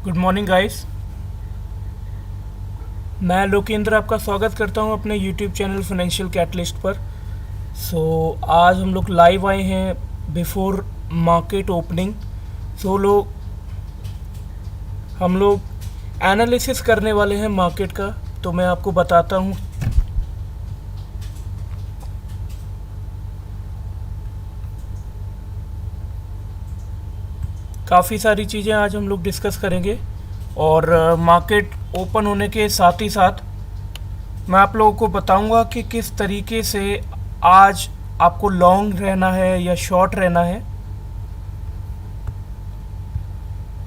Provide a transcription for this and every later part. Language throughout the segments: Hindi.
Good morning guys. मैं लोकेंद्र आपका स्वागत करता हूं अपने यूट्यूब चैनल फाइनेंशियल कैटलिस्ट पर। आज हम लोग लाइव आए हैं बिफोर मार्केट ओपनिंग। लोग हम लोग एनालिसिस करने वाले हैं मार्केट का। तो मैं आपको बताता हूं। काफ़ी सारी चीज़ें आज हम लोग डिस्कस करेंगे और मार्केट ओपन होने के साथ ही साथ मैं आप लोगों को बताऊंगा कि किस तरीके से आज आपको लॉन्ग रहना है या शॉर्ट रहना है।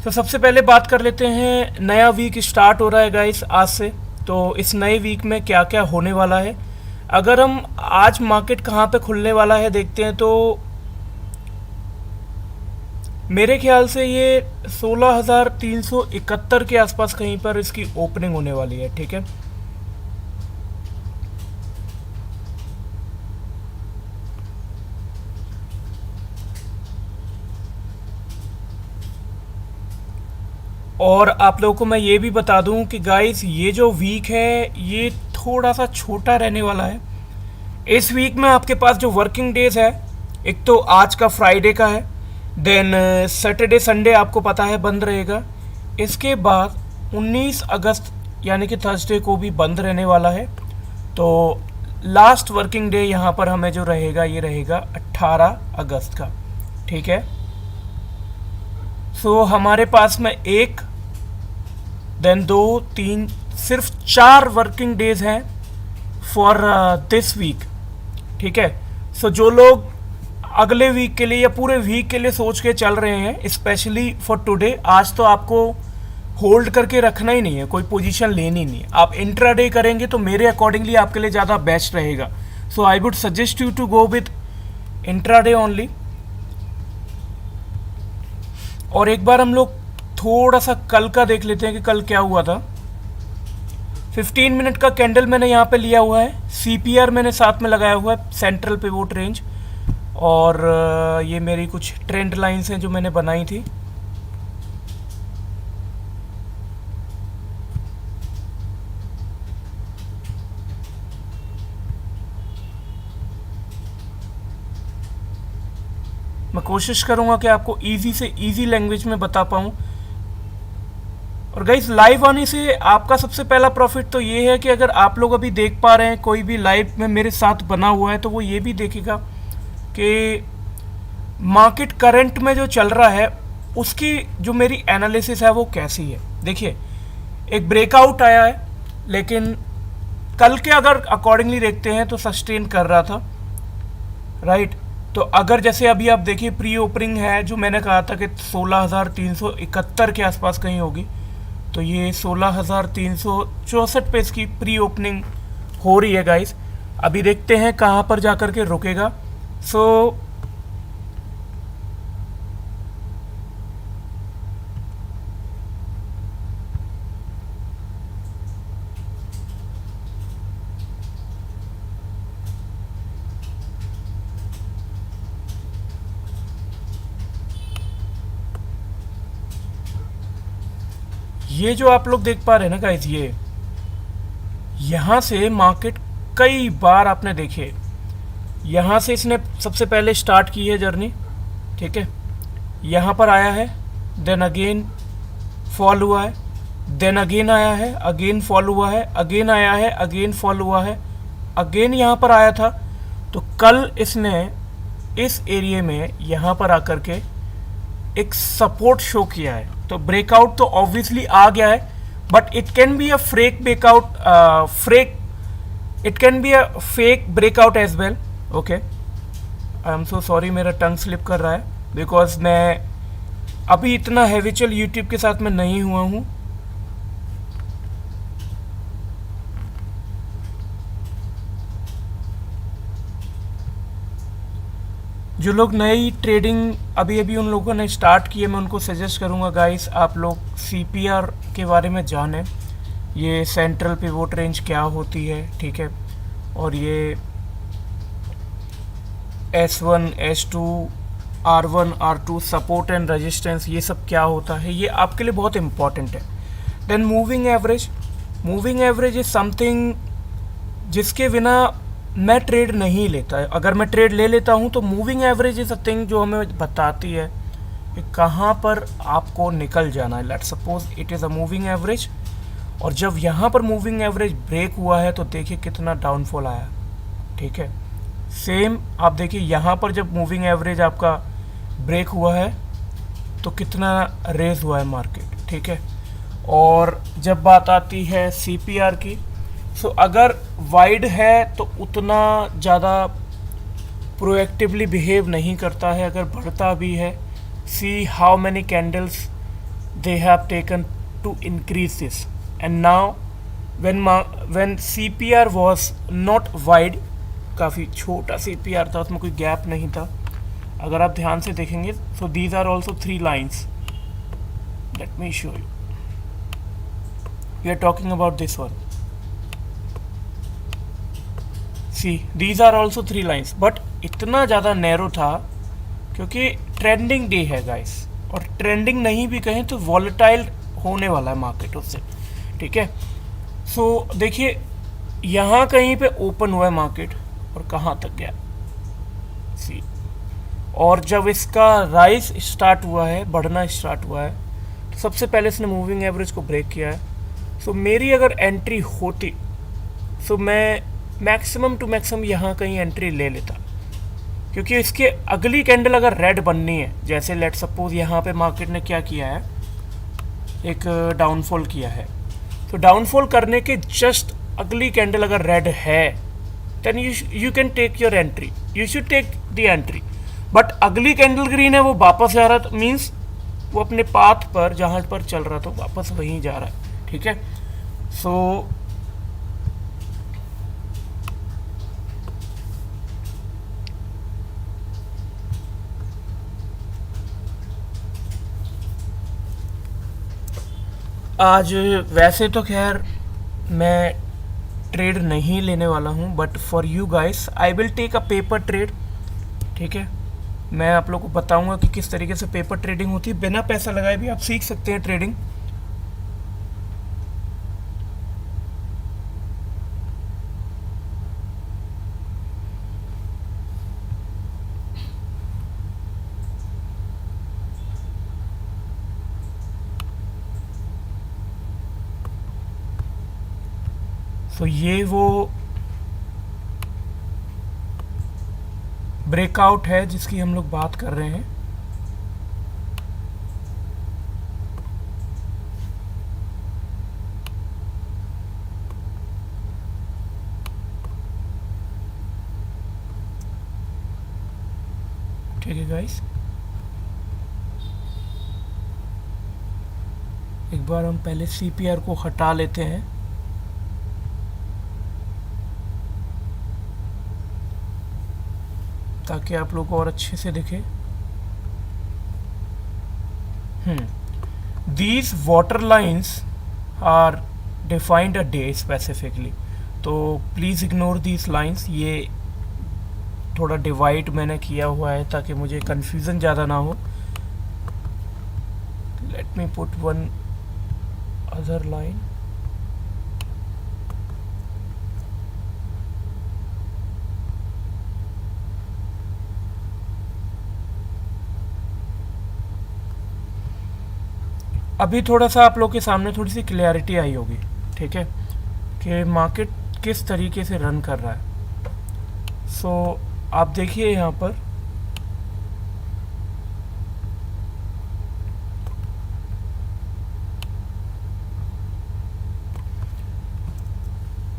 तो सबसे पहले बात कर लेते हैं, नया वीक स्टार्ट हो रहा है गाइस आज से। तो इस नए वीक में क्या क्या होने वाला है, अगर हम आज मार्केट कहाँ पे खुलने वाला है देखते हैं तो मेरे ख्याल से ये 16,371 के आसपास कहीं पर इसकी ओपनिंग होने वाली है। ठीक है, और आप लोगों को मैं ये भी बता दूं कि गाइस ये जो वीक है ये थोड़ा सा छोटा रहने वाला है। इस वीक में आपके पास जो वर्किंग डेज है, एक तो आज का फ्राइडे का है, देन सैटरडे संडे आपको पता है बंद रहेगा। इसके बाद 19 अगस्त यानी कि थर्सडे को भी बंद रहने वाला है। तो लास्ट वर्किंग डे यहाँ पर हमें जो रहेगा ये रहेगा 18 अगस्त का। ठीक है, हमारे पास में एक, देन 2, 3, सिर्फ 4 वर्किंग डेज हैं फॉर दिस वीक। ठीक है, जो लोग अगले वीक के लिए या पूरे वीक के लिए सोच के चल रहे हैं, स्पेशली फॉर टुडे, आज तो आपको होल्ड करके रखना ही नहीं है, कोई पोजीशन लेनी नहीं है। आप इंट्राडे करेंगे तो मेरे अकॉर्डिंगली आपके लिए ज़्यादा बेस्ट रहेगा। I would suggest you to go with intraday only. और एक बार हम लोग थोड़ा सा कल का देख लेते हैं कि कल क्या हुआ था। 15 मिनट का कैंडल मैंने यहाँ पे लिया हुआ है, CPR मैंने साथ में लगाया हुआ है, सेंट्रल पिवोट रेंज, और ये मेरी कुछ ट्रेंड लाइंस हैं जो मैंने बनाई थी। मैं कोशिश करूंगा कि आपको इजी से इजी लैंग्वेज में बता पाऊं। और गाइस, लाइव आने से आपका सबसे पहला प्रॉफिट तो ये है कि अगर आप लोग अभी देख पा रहे हैं कोई भी लाइव में मेरे साथ बना हुआ है, तो वो ये भी देखेगा कि मार्केट करंट में जो चल रहा है उसकी जो मेरी एनालिसिस है वो कैसी है। देखिए, एक ब्रेकआउट आया है, लेकिन कल के अगर अकॉर्डिंगली देखते हैं तो सस्टेन कर रहा था, राइट। तो अगर जैसे अभी आप देखिए प्री ओपनिंग है, जो मैंने कहा था कि 16,371 के आसपास कहीं होगी, तो ये 16,364 पे इसकी प्री ओपनिंग हो रही है गाइस। अभी देखते हैं कहाँ पर जाकर के रुकेगा। ये जो आप लोग देख पा रहे हैं ना गाइस, ये यहाँ से मार्केट कई बार आपने देखे, यहाँ से इसने सबसे पहले स्टार्ट की है जर्नी। ठीक है, यहाँ पर आया है, देन अगेन फॉल हुआ है, देन अगेन आया है, अगेन फॉल हुआ है, अगेन आया है, अगेन फॉल हुआ है, अगेन यहाँ पर आया था। तो कल इसने इस एरिया में यहाँ पर आकर के एक सपोर्ट शो किया है। तो ब्रेकआउट तो ऑब्वियसली आ गया है, but it can be a fake breakout, it can be a fake breakout as well. Okay, I am so sorry, मेरा टंग स्लिप कर रहा है बिकॉज मैं अभी इतना हैबिचुअल यूट्यूब के साथ में नहीं हुआ हूँ। जो लोग नई ट्रेडिंग अभी अभी उन लोगों ने स्टार्ट की है, मैं उनको सजेस्ट करूंगा गाइस, आप लोग CPR के बारे में जानें, ये सेंट्रल पिवोट रेंज क्या होती है। ठीक है, और ये S1 S2 R1 R2 support and resistance, ये सब क्या होता है ये आपके लिए बहुत इंपॉर्टेंट है। Then moving average is something जिसके बिना मैं ट्रेड नहीं लेता है। अगर मैं ट्रेड ले लेता हूँ तो moving average is a thing जो हमें बताती है कि कहाँ पर आपको निकल जाना है। Let's suppose it is a moving average, और जब यहाँ पर मूविंग एवरेज ब्रेक हुआ है तो देखिए कितना डाउनफॉल आया। ठीक है, सेम आप देखिए यहाँ पर जब मूविंग एवरेज आपका ब्रेक हुआ है तो कितना रेज हुआ है मार्केट। ठीक है, और जब बात आती है CPR की, सो अगर वाइड है तो उतना ज़्यादा प्रोएक्टिवली बिहेव नहीं करता है। अगर बढ़ता भी है, see how many candles they have taken to increase this, and now when CPR was not wide, काफ़ी छोटा CPR था, उसमें कोई गैप नहीं था। अगर आप ध्यान से देखेंगे, so these are also 3 lines. Let me show you, we are talking about this one. See these are also 3 lines, but इतना ज़्यादा नैरो था क्योंकि ट्रेंडिंग डे है गाइस, और ट्रेंडिंग नहीं भी कहें तो वॉलेटाइल होने वाला है मार्केट उससे। ठीक है, सो देखिए यहाँ कहीं पे ओपन हुआ है मार्केट और कहाँ तक गया सी, और जब इसका राइज स्टार्ट हुआ है, बढ़ना स्टार्ट हुआ है, तो सबसे पहले इसने मूविंग एवरेज को ब्रेक किया है। सो मेरी अगर एंट्री होती सो मैं मैक्सिमम टू मैक्सिमम यहाँ कहीं एंट्री ले लेता, क्योंकि इसके अगली कैंडल अगर रेड बननी है, जैसे लेट सपोज यहाँ पे मार्केट ने क्या किया है, एक डाउनफॉल किया है, तो डाउनफॉल करने के जस्ट अगली कैंडल अगर रेड है, then you can take your entry, you should take the entry. But अगली कैंडल ग्रीन है, वो वापस जा रहा, मीन्स वो अपने पाथ पर जहाँ पर चल रहा था वापस वहीं जा रहा है। ठीक है, सो आज वैसे तो खैर मैं ट्रेड नहीं लेने वाला हूँ, but for you guys I will take a paper trade. ठीक है, मैं आप लोगों को बताऊंगा कि किस तरीके से पेपर ट्रेडिंग होती है, बिना पैसा लगाए भी आप सीख सकते हैं ट्रेडिंग। तो ये वो ब्रेकआउट है जिसकी हम लोग बात कर रहे हैं। ठीक है गाइस, एक बार हम पहले CPR को हटा लेते हैं। ताकि आप लोग को और अच्छे से दिखे। These water lines are defined a day specifically, तो प्लीज़ इग्नोर दीज लाइन्स। ये थोड़ा डिवाइड मैंने किया हुआ है ताकि मुझे कंफ्यूजन ज़्यादा ना हो। Let me put one other line. अभी थोड़ा सा आप लोग के सामने थोड़ी सी क्लियरिटी आई होगी। ठीक है, कि मार्केट किस तरीके से रन कर रहा है। सो आप देखिए यहाँ पर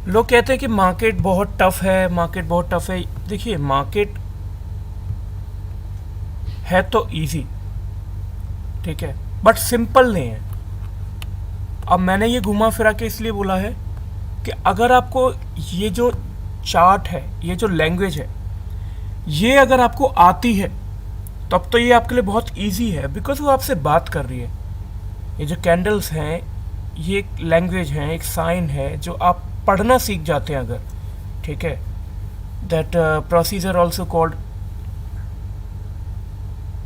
लोग कहते हैं कि मार्केट बहुत टफ है, मार्केट बहुत टफ है। देखिए मार्केट है तो इजी, ठीक है, बट सिंपल नहीं है। अब मैंने ये घुमा फिरा के इसलिए बोला है कि अगर आपको ये जो चार्ट है, ये जो लैंग्वेज है, ये अगर आपको आती है तब तो ये आपके लिए बहुत इजी है, बिकॉज वो आपसे बात कर रही है। ये जो कैंडल्स हैं ये एक लैंग्वेज है, एक साइन है जो आप पढ़ना सीख जाते हैं अगर, ठीक है। That procedure also called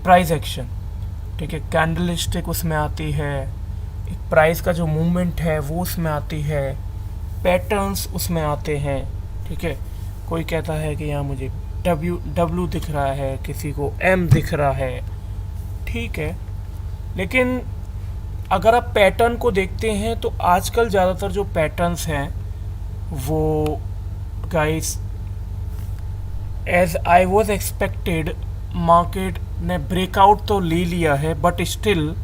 price action, ठीक है, कैंडल स्टिक उसमें आती है, एक प्राइस का जो मूवमेंट है वो उसमें आती है, पैटर्न्स उसमें आते हैं, ठीक है। कोई कहता है कि यहाँ मुझे डब्ल्यू दिख रहा है, किसी को एम दिख रहा है, ठीक है। लेकिन अगर आप पैटर्न को देखते हैं तो आजकल ज़्यादातर जो पैटर्न्स हैं वो guys as I was expected market ने ब्रेकआउट तो ले लिया है, बट स्टिल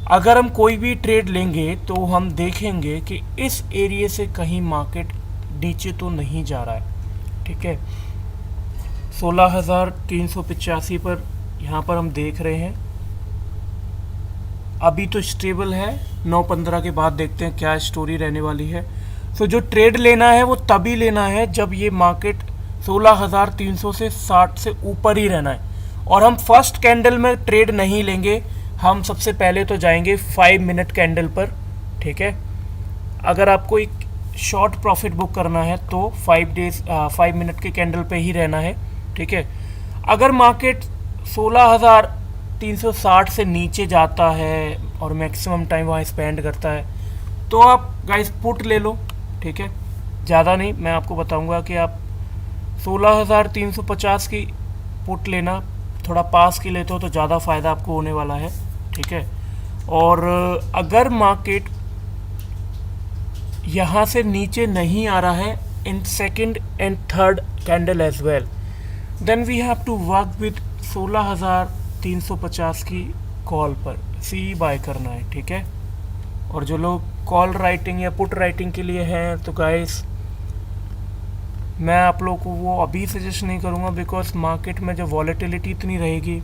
अगर हम कोई भी ट्रेड लेंगे तो हम देखेंगे कि इस एरिया से कहीं मार्केट नीचे तो नहीं जा रहा है, ठीक है। 16,385 पर यहाँ पर हम देख रहे हैं, अभी तो स्टेबल है। 9:15 के बाद देखते हैं क्या स्टोरी रहने वाली है। तो जो ट्रेड लेना है वो तभी लेना है जब ये मार्केट 16,300 से 60 से ऊपर ही रहना है। और हम फर्स्ट कैंडल में ट्रेड नहीं लेंगे, हम सबसे पहले तो जाएंगे 5 मिनट कैंडल पर, ठीक है। अगर आपको एक शॉर्ट प्रॉफिट बुक करना है तो 5 मिनट के कैंडल पे ही रहना है, ठीक है। अगर मार्केट 16,360 से नीचे जाता है और मैक्सिमम टाइम वहाँ स्पेंड करता है तो आप गाइस पुट ले लो, ठीक है। ज़्यादा नहीं, मैं आपको बताऊंगा कि आप 16,350 की पुट लेना, थोड़ा पास की लेते हो तो ज़्यादा फ़ायदा आपको होने वाला है, ठीक है। और अगर मार्केट यहाँ से नीचे नहीं आ रहा है in second and third candle as well, then we have to work with 16,350 की कॉल पर सी बाय करना है, ठीक है। और जो लोग कॉल राइटिंग या पुट राइटिंग के लिए हैं तो गाइस मैं आप लोगों को वो अभी सजेस्ट नहीं करूँगा, बिकॉज मार्केट में जो वॉलेटिलिटी इतनी रहेगी